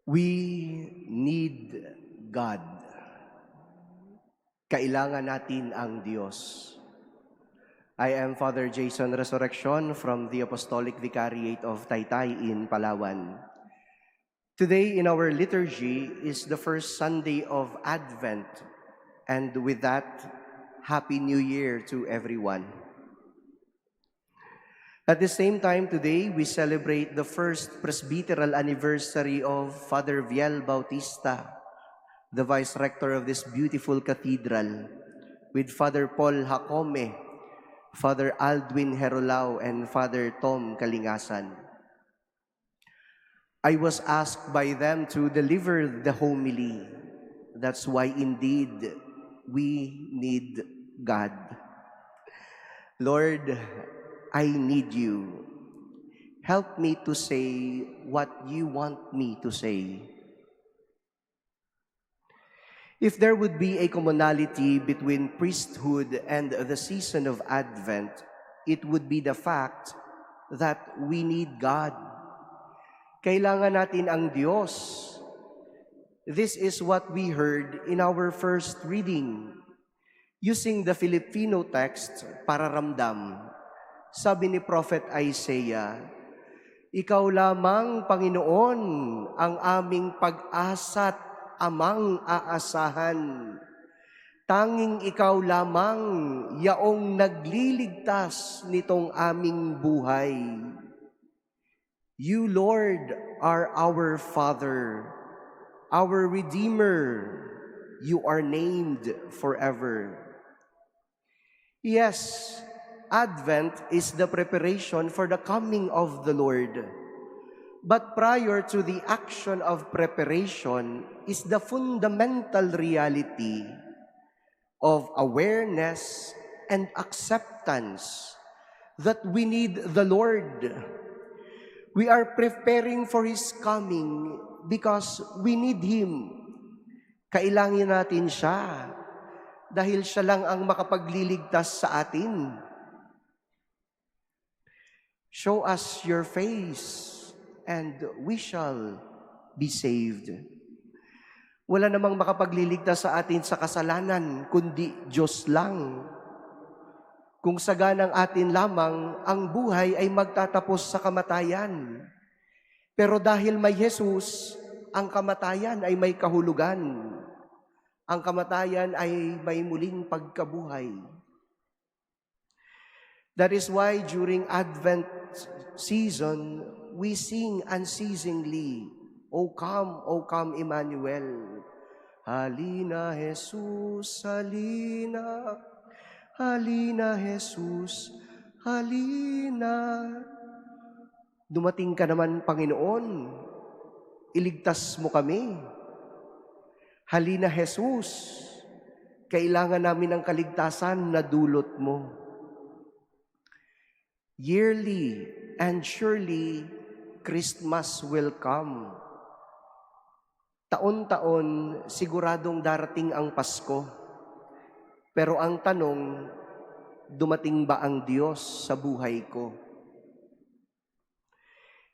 We need God. Kailangan natin ang Diyos. I am Father Jason Resurrection from the Apostolic Vicariate of Taytay in Palawan. Today in our liturgy is the first Sunday of Advent, and with that, Happy New Year to everyone. At the same time, today we celebrate the first presbyteral anniversary of Father Viel Bautista, the Vice Rector of this beautiful cathedral, with Father Paul Jacome, Father Aldwin Herolao, and Father Tom Kalingasan. I was asked by them to deliver the homily. That's why indeed we need God. Lord, I need you. Help me to say what you want me to say. If there would be a commonality between priesthood and the season of Advent, it would be the fact that we need God. Kailangan natin ang Diyos. This is what we heard in our first reading. Using the Filipino text, para ramdam, sabi ni Prophet Isaiah, "Ikaw lamang, Panginoon, ang aming pag-asa't amang aasahan. Tanging ikaw lamang, yaong nagliligtas nitong aming buhay. You, Lord, are our Father, our Redeemer. You are named forever." Yes, Advent is the preparation for the coming of the Lord. But prior to the action of preparation is the fundamental reality of awareness and acceptance that we need the Lord. We are preparing for His coming because we need Him. Kailangan natin siya dahil siya lang ang makapagliligtas sa atin. Show us your face, and we shall be saved. Wala namang makapagliligtas sa atin sa kasalanan, kundi Diyos lang. Kung saganang atin lamang, ang buhay ay magtatapos sa kamatayan. Pero dahil may Jesus, ang kamatayan ay may kahulugan. Ang kamatayan ay may muling pagkabuhay. That is why during Advent season, we sing unceasingly, O come, Emmanuel. Halina, Jesus, halina. Halina, Jesus, halina. Dumating ka naman, Panginoon. Iligtas mo kami. Halina, Jesus. Kailangan namin ng kaligtasan na dulot mo. Yearly and surely, Christmas will come. Taon-taon, siguradong darating ang Pasko. Pero ang tanong, dumating ba ang Diyos sa buhay ko?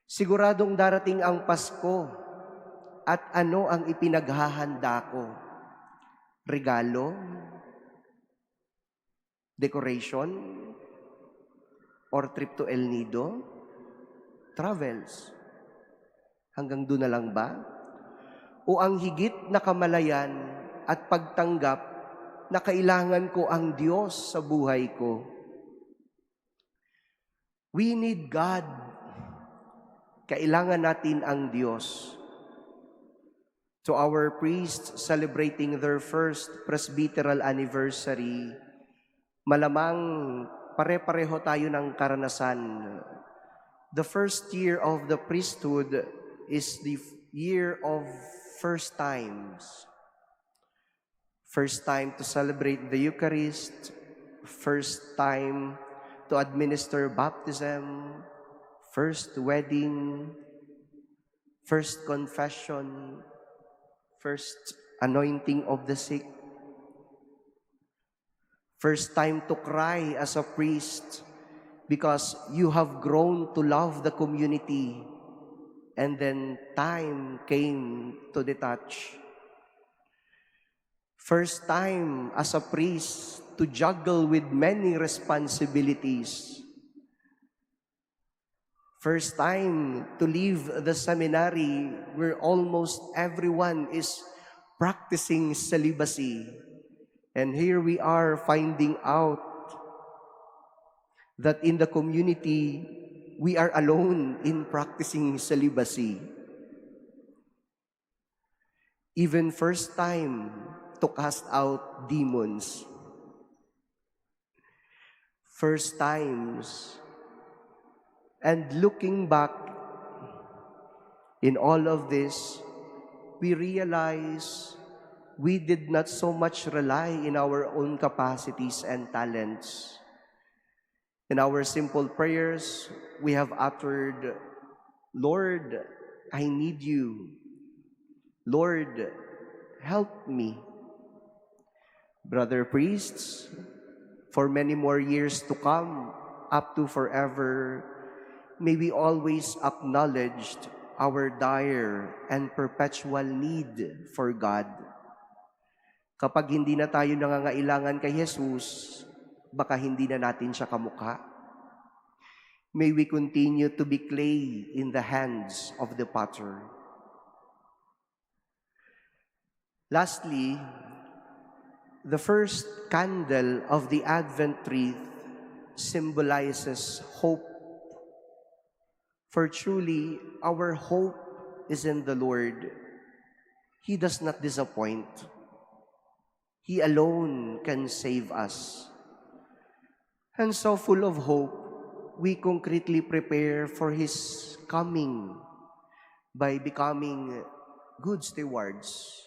Siguradong darating ang Pasko, at ano ang ipinaghahanda ko? Regalo? Decoration? Or trip to El Nido? Travels? Hanggang doon na lang ba? O ang higit na kamalayan at pagtanggap na kailangan ko ang Diyos sa buhay ko? We need God. Kailangan natin ang Diyos. To our priests celebrating their first presbyteral anniversary, malamang pare-pareho tayo ng karanasan. The first year of the priesthood is the year of first times. First time to celebrate the Eucharist, first time to administer baptism, first wedding, first confession, first anointing of the sick, first time to cry as a priest because you have grown to love the community. and then time came to detach. First time as a priest to juggle with many responsibilities. First time to leave the seminary where almost everyone is practicing celibacy. And here we are finding out that in the community, we are alone in practicing celibacy. Even first time to cast out demons. First times. And looking back in all of this, we realize we did not so much rely in our own capacities and talents. In our simple prayers, we have uttered, Lord, I need you. Lord, help me. Brother priests, for many more years to come, up to forever, may we always acknowledge our dire and perpetual need for God. Kapag hindi na tayo nangangailangan kay Jesus, baka hindi na natin siya kamukha. May we continue to be clay in the hands of the potter. Lastly, the first candle of the Advent wreath symbolizes hope. For truly, our hope is in the Lord. He does not disappoint. He alone can save us. And so full of hope, we concretely prepare for His coming by becoming good stewards,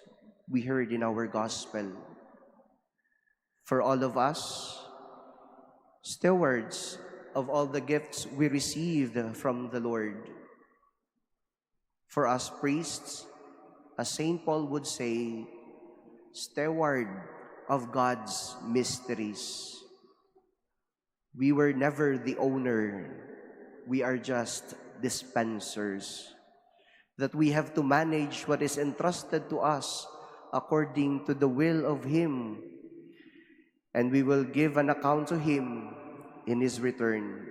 we heard in our gospel. For all of us, stewards of all the gifts we received from the Lord. For us priests, as St. Paul would say, steward of God's mysteries. We were never the owner. We are just dispensers. That we have to manage what is entrusted to us according to the will of Him. And we will give an account to Him in His return.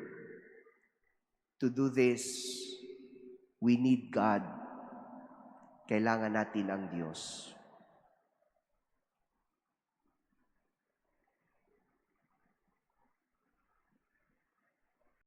To do this, we need God. Kailangan natin ang Diyos.